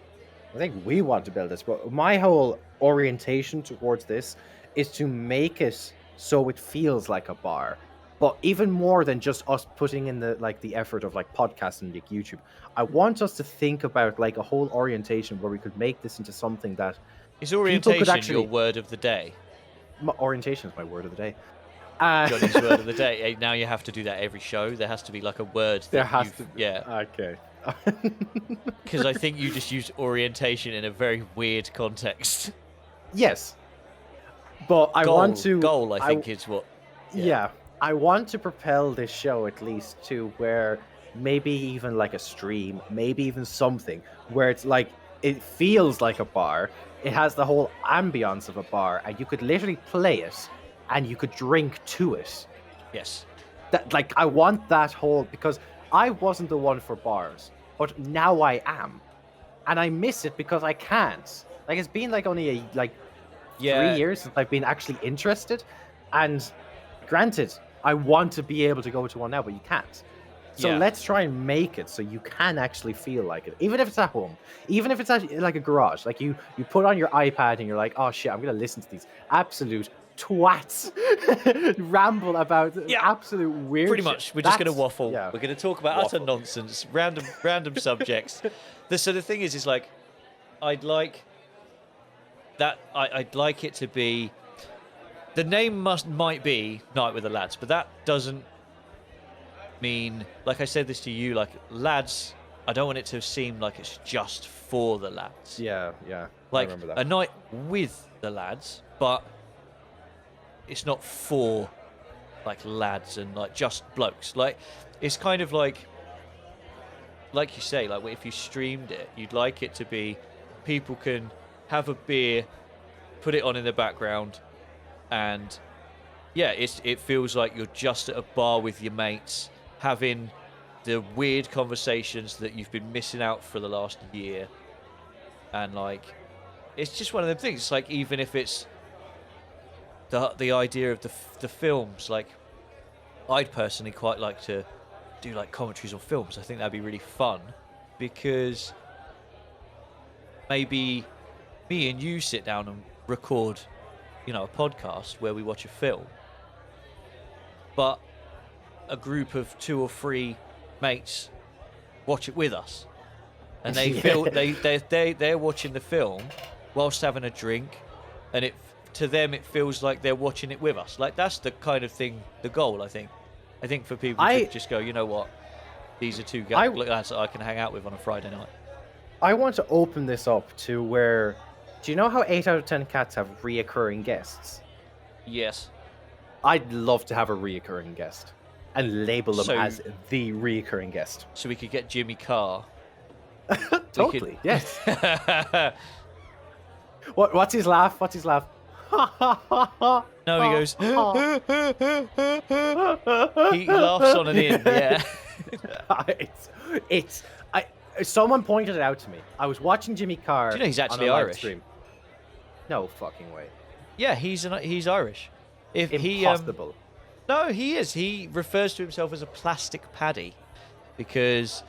B: I think we want to build this, but my whole orientation towards this is to make it so it feels like a bar. But even more than just us putting in the effort of like podcasts and like YouTube, I want us to think about like a whole orientation where we could make this into something that
A: is orientation your word of the day.
B: Orientation is my word of the day.
A: Johnny's word of the day. Hey, now you have to do that every show. There has to be like a word.
B: There has to be.
A: Yeah.
B: Okay.
A: Because I think you just used orientation in a very weird context.
B: Yes. But I want to...
A: Goal, I think, is what...
B: Yeah. I want to propel this show at least to where maybe even like a stream, maybe even something, where it's like, it feels like a bar. It has the whole ambience of a bar, and you could literally play it, and you could drink to it.
A: Yes.
B: That, like, I want that whole... Because I wasn't the one for bars, but now I am. and I miss it because I can't. Like it's been like only 3 years since I've been actually interested, and granted, I want to be able to go to one now, but you can't. So let's try and make it so you can actually feel like it, even if it's at home, even if it's at like a garage. Like you put on your iPad and you're like, oh shit, I'm gonna listen to these absolute twats ramble about absolute weird
A: pretty much
B: shit.
A: we're just going to waffle. We're going to talk about utter nonsense, random subjects. So the thing is like I'd like it to be, the name might be Night with the Lads, but that doesn't mean, like I said this to you, like lads, I don't want it to seem like it's just for the lads.
B: Yeah
A: like
B: I remember that.
A: A night with the lads, but it's not for like lads and like just blokes. Like it's kind of like you say, like if you streamed it, you'd like it to be people can have a beer, put it on in the background, and it feels like you're just at a bar with your mates having the weird conversations that you've been missing out for the last year. And like it's just one of them things. It's like, even if it's the idea of the films, like I'd personally quite like to do like commentaries on films. I think that'd be really fun, because maybe me and you sit down and record, a podcast where we watch a film, but a group of 2 or 3 mates watch it with us, and they feel they're watching the film whilst having a drink, and to them it feels like they're watching it with us. Like that's the kind of thing, the goal. I think for people to just go, you know what, these are 2 lads that I can hang out with on a Friday night.
B: I want to open this up to where, do you know how 8 out of 10 cats have reoccurring guests?
A: Yes.
B: I'd love to have a reoccurring guest and label them as the reoccurring guest.
A: So we could get Jimmy Carr.
B: Totally, yes. What's his laugh?
A: No, he goes. He laughs on and in. Yeah.
B: Someone pointed it out to me. I was watching Jimmy Carr.
A: Do you know he's actually
B: on a live
A: Irish?
B: Stream. No fucking way.
A: Yeah, he's Irish.
B: Impossible.
A: No, he is. He refers to himself as a plastic paddy because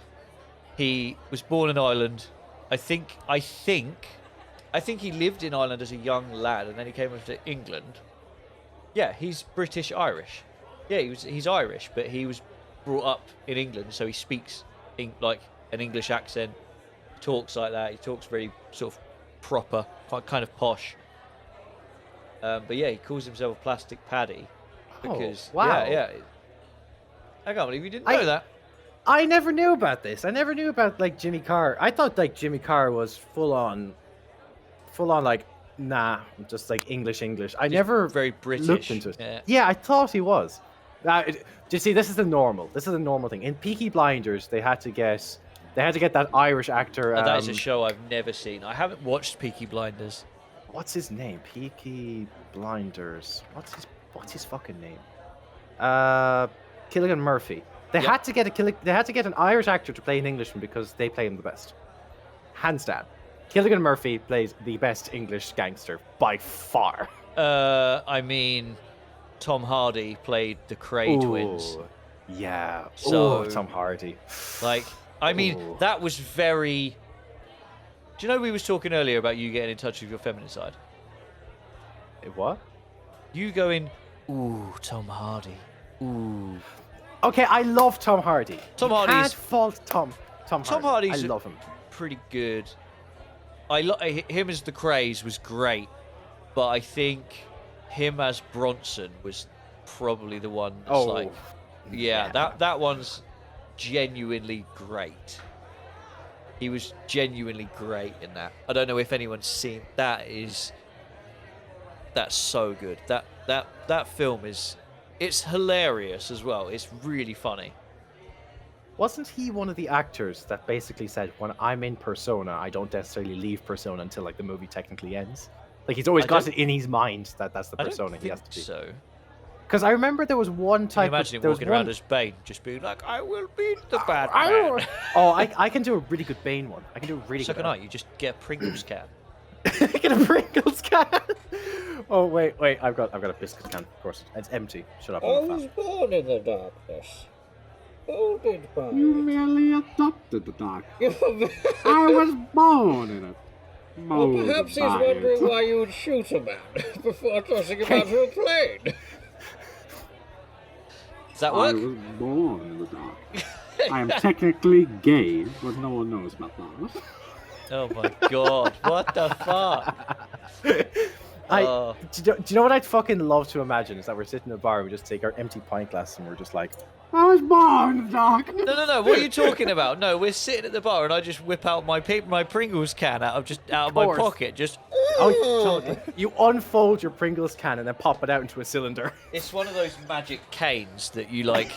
A: he was born in Ireland. I think he lived in Ireland as a young lad, and then he came over to England. Yeah, he's British Irish. Yeah, he's Irish, but he was brought up in England, so he speaks like an English accent, talks like that. He talks very sort of proper, kind of posh. But yeah, he calls himself a plastic paddy because
B: wow.
A: Yeah. I can't believe you didn't know that.
B: I never knew about this. I never knew about like Jimmy Carr. I thought like Jimmy Carr was full on like, nah, just like English. I never
A: very British.
B: Looked into it. Yeah, I thought he was. Do you see? This is the normal thing. In Peaky Blinders, they had to get that Irish actor.
A: That is a show I've never seen. I haven't watched Peaky Blinders.
B: What's his name? Peaky Blinders. What's his fucking name? Cillian Murphy. They had to get an Irish actor to play an Englishman because they play him the best. Hands down. Cillian Murphy plays the best English gangster by far.
A: I mean, Tom Hardy played the Cray twins.
B: Yeah.
A: So
B: Tom Hardy.
A: Like, I mean, that was very. Do you know we was talking earlier about you getting in touch with your feminine side?
B: What?
A: You going, ooh, Tom Hardy. Ooh.
B: Okay, I love Tom Hardy.
A: Can't
B: fault Tom Hardy.
A: Tom Hardy's
B: I love him.
A: Pretty good. Him as the Craze was great, but I think him as Bronson was probably the one that's that one's genuinely great. He was genuinely great in that. I don't know if anyone's seen that. That's so good. That film it's hilarious as well. It's really funny.
B: Wasn't he one of the actors that basically said, when I'm in Persona, I don't necessarily leave Persona until like the movie technically ends? Like he's always got it in his mind that that's the persona he has to be.
A: So,
B: Because I remember there was one type.
A: Can you imagine him walking around as Bane, just being like, "I will beat the bad man."
B: I can do a really good Bane one. I can do a really
A: so
B: good.
A: Can I? You just get a Pringles can.
B: Get a Pringles can. Oh wait, I've got a biscuit can. Of course, it's empty. Shut up.
D: I was born in the darkness. Molded by
E: You merely adopted the dark. I was born in it.
D: Well, perhaps he's wondering why you would shoot a man before tossing him out of a plane.
A: Does that work?
E: I was born in the dark. I am technically gay, but no one knows about that.
A: Oh my god, what the fuck?
B: Do you know what I'd fucking love to imagine is that we're sitting in a bar and we just take our empty pint glass and we're just like,
E: I was born in the dark.
A: No, what are you talking about? No, we're sitting at the bar and I just whip out my Pringles can out of my pocket, just...
B: Oh, you unfold your Pringles can and then pop it out into a cylinder.
A: It's one of those magic canes that you, like,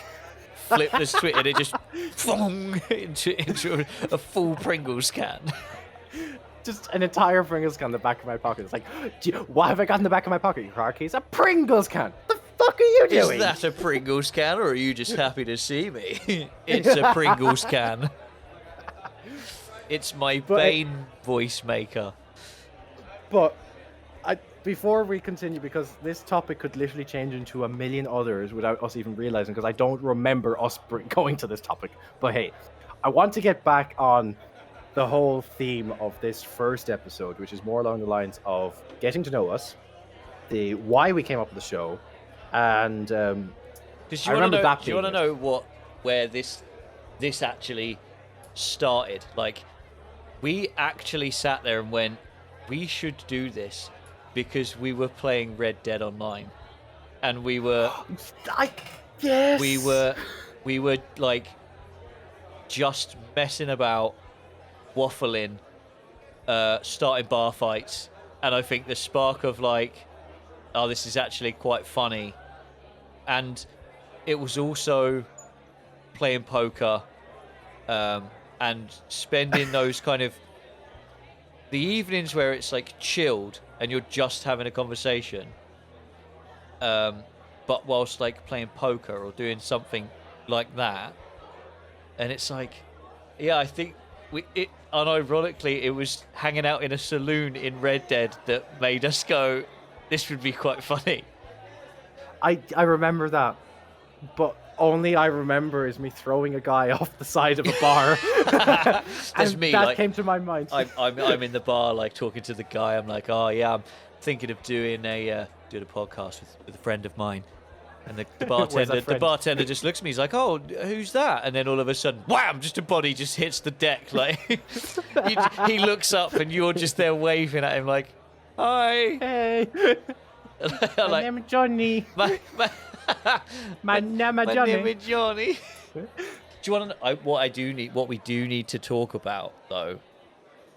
A: flip the switch and it just... into a full Pringles can.
B: Just an entire Pringles can in the back of my pocket. It's like, what have I got in the back of my pocket? Your car keys? A Pringles can. The fuck are you doing?
A: Is that a Pringles can, or are you just happy to see me? It's a Pringles can. It's my Bane voice maker.
B: But before we continue, because this topic could literally change into a million others without us even realizing, because I don't remember us going to this topic. But hey, I want to get back on the whole theme of this first episode, which is more along the lines of getting to know us, the why we came up with the show, and
A: do you want to know where this actually started? Like, we actually sat there and went, we should do this because we were playing Red Dead Online, and we were we were like just messing about, waffling, starting bar fights, and I think the spark of like, oh, this is actually quite funny, and it was also playing poker, and spending those kind of the evenings where it's like chilled and you're just having a conversation, but whilst like playing poker or doing something like that, and it's like, yeah, I think unironically, it was hanging out in a saloon in Red Dead that made us go, this would be quite funny.
B: I remember that, but only I remember is me throwing a guy off the side of a bar.
A: That's me.
B: That
A: like,
B: came to my mind.
A: I'm in the bar, like talking to the guy. I'm like, oh yeah, I'm thinking of doing a podcast with a friend of mine. And the bartender just looks at me. He's like, "Oh, who's that?" And then all of a sudden, wham! Just a body just hits the deck. Like he looks up, and you're just there waving at him, like, "Hi,
B: hey, my name is Johnny. My name is
A: Johnny." Do you want to know what we do need to talk about though?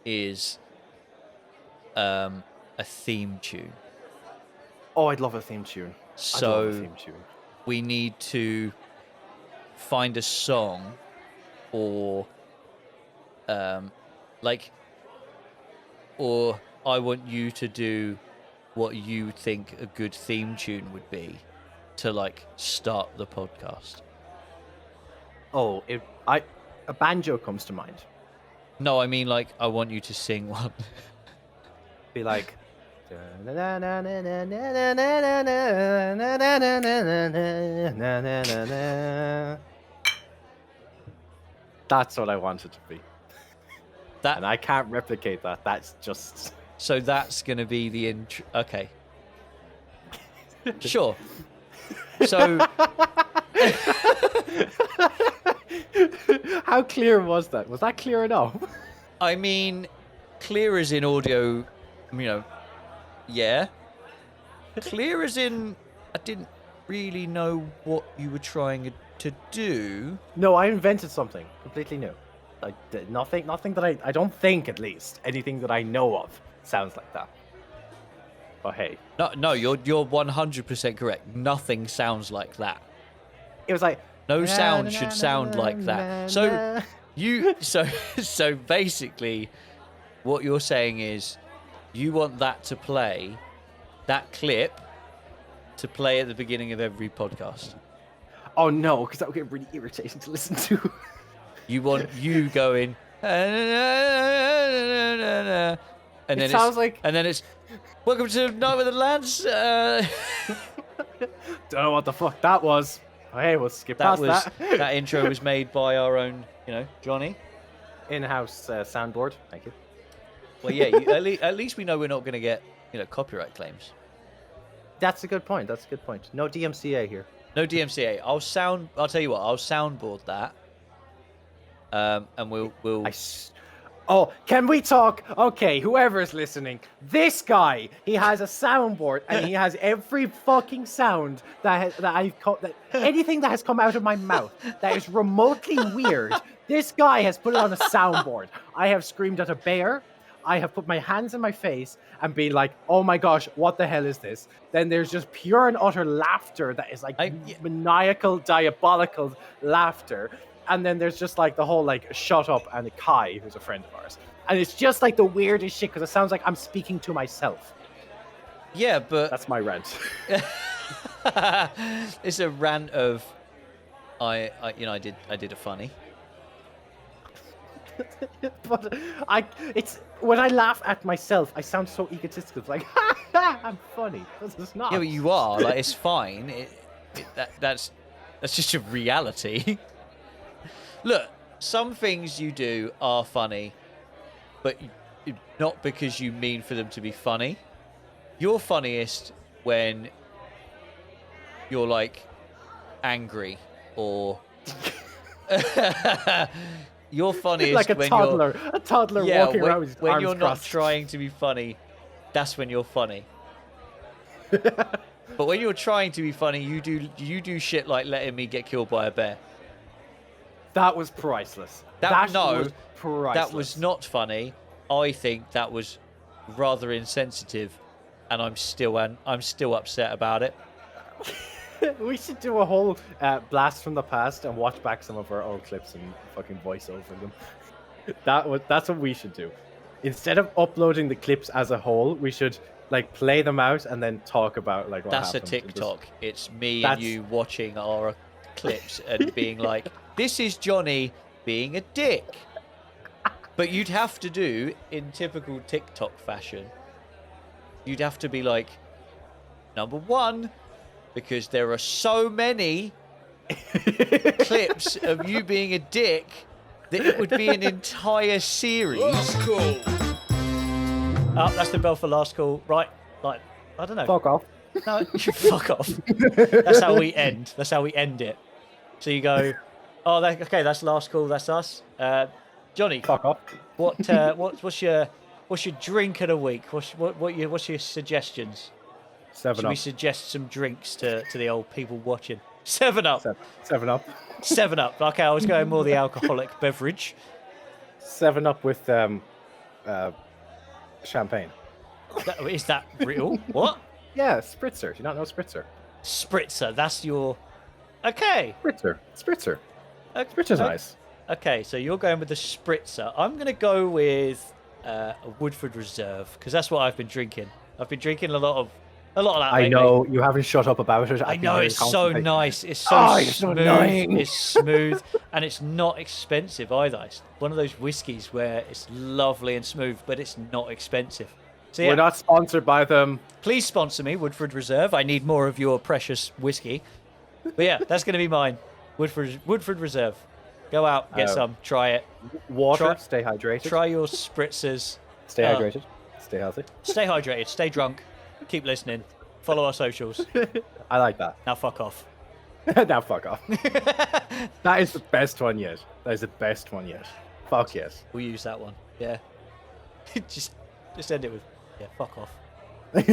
A: Is a theme tune.
B: Oh, I'd love a theme tune.
A: So we need to find a song, or or I want you to do what you think a good theme tune would be to like start the podcast.
B: Oh, a banjo comes to mind.
A: No, I mean like I want you to sing one.
B: Be like, that's what I want it to be. And I can't replicate that. That's just...
A: So that's going to be the intro. Okay. Sure. So...
B: How clear was that? Was that clear enough?
A: I mean, clear as in audio, yeah. Clear as in, I didn't really know what you were trying to do.
B: No, I invented something completely new. Nothing that I don't think, at least, anything that I know of sounds like that. But hey.
A: No, you're 100% correct. Nothing sounds like that.
B: It was like...
A: No sound should sound like that. So so basically, what you're saying is, you want that to play, that clip, to play at the beginning of every podcast.
B: Oh no, because that would get really irritating to listen to.
A: You want you going, and then
B: It sounds like.
A: and then it's welcome to Night with the Lads.
B: Don't know what the fuck that was. Hey, we'll skip
A: That
B: past
A: was
B: that.
A: that intro was made by our own, Johnny.
B: In-house soundboard. Thank you.
A: Well, yeah. At least we know we're not going to get copyright claims.
B: That's a good point. That's a good point. No DMCA here.
A: No DMCA. I'll tell you what. I'll soundboard that. And we'll.
B: Oh, can we talk? Okay, whoever's listening, this guy, he has a soundboard and he has every fucking sound that anything that has come out of my mouth that is remotely weird. This guy has put it on a soundboard. I have screamed at a bear. I have put my hands in my face and been like, "Oh my gosh, what the hell is this?" Then there's just pure and utter laughter that is like maniacal, diabolical laughter. And then there's just like the whole like shut up and Kai, who's a friend of ours. And it's just like the weirdest shit because it sounds like I'm speaking to myself.
A: Yeah, but
B: that's my rant.
A: It's a rant of I did a funny.
B: But it's when I laugh at myself, I sound so egotistical. Like I'm funny. It's not.
A: Yeah, but you are. Like it's fine. That's just a reality. Look, some things you do are funny, but not because you mean for them to be funny. You're funniest when you're like angry or you're funniest
B: like a
A: when
B: toddler. A toddler walking around with his
A: when
B: arms
A: you're
B: crossed.
A: not trying to be funny. That's when you're funny. But when you're trying to be funny, you do shit like letting me get killed by a bear.
B: That was priceless.
A: That
B: was priceless.
A: That was not funny. I think that was rather insensitive, and I'm still upset about it.
B: We should do a whole blast from the past and watch back some of our old clips and fucking voice over them. That's what we should do. Instead of uploading the clips as a whole, we should like play them out and then talk about like what
A: That's a
B: happened.
A: TikTok. It's me and you watching our clips and being like, this is Johnny being a dick. But you'd have to do, in typical TikTok fashion, you'd have to be like, number one, because there are so many clips of you being a dick that it would be an entire series.
D: Last call.
A: Oh, that's the bell for last call. Right. Like, I don't know.
B: Fuck off.
A: No, fuck off. That's how we end. That's how we end it. So you go, oh, okay, that's last call. That's us. Johnny,
B: fuck off.
A: What's your drink of the week? What's your suggestions?
B: 7
A: Should
B: Up.
A: we suggest some drinks to the old people watching? 7 Up.
B: 7 Up.
A: 7 Up. Okay, I was going more the alcoholic beverage.
B: 7 Up with champagne.
A: Is that real? What?
B: Yeah, spritzer. Do you not know spritzer?
A: Spritzer. That's your. Okay.
B: Spritzer. Spritzer's nice.
A: Okay, so you're going with the spritzer. I'm going to go with a Woodford Reserve because that's what I've been drinking. I've been drinking a lot of that.
B: I know you haven't shut up about it.
A: I know it's so nice. It's so smooth. It's smooth and it's not expensive either. It's one of those whiskies where it's lovely and smooth, but it's not expensive. So yeah,
B: we're not sponsored by them.
A: Please sponsor me, Woodford Reserve. I need more of your precious whiskey. But yeah, that's going to be mine. Woodford Reserve. Go out, get some, try it.
B: Water, stay hydrated.
A: Try your spritzers.
B: Stay hydrated. Stay healthy.
A: Stay hydrated, stay drunk, keep listening, follow our socials.
B: I like that.
A: Now fuck off.
B: Now fuck off. That is the best one yet. Fuck yes.
A: We'll use that one. Yeah. just end it with, yeah, fuck off. Get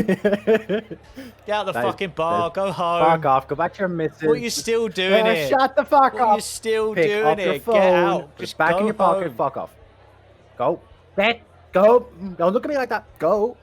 A: out the fucking bar, go home.
B: Fuck off, go back to your missus.
A: What are you still doing here?
B: Shut the fuck up.
A: What are you still
B: Pick
A: doing
B: up
A: here?
B: your phone,
A: Get out. Just
B: back
A: go
B: in your pocket,
A: home.
B: fuck off. Go. Go. Don't look at me like that. Go.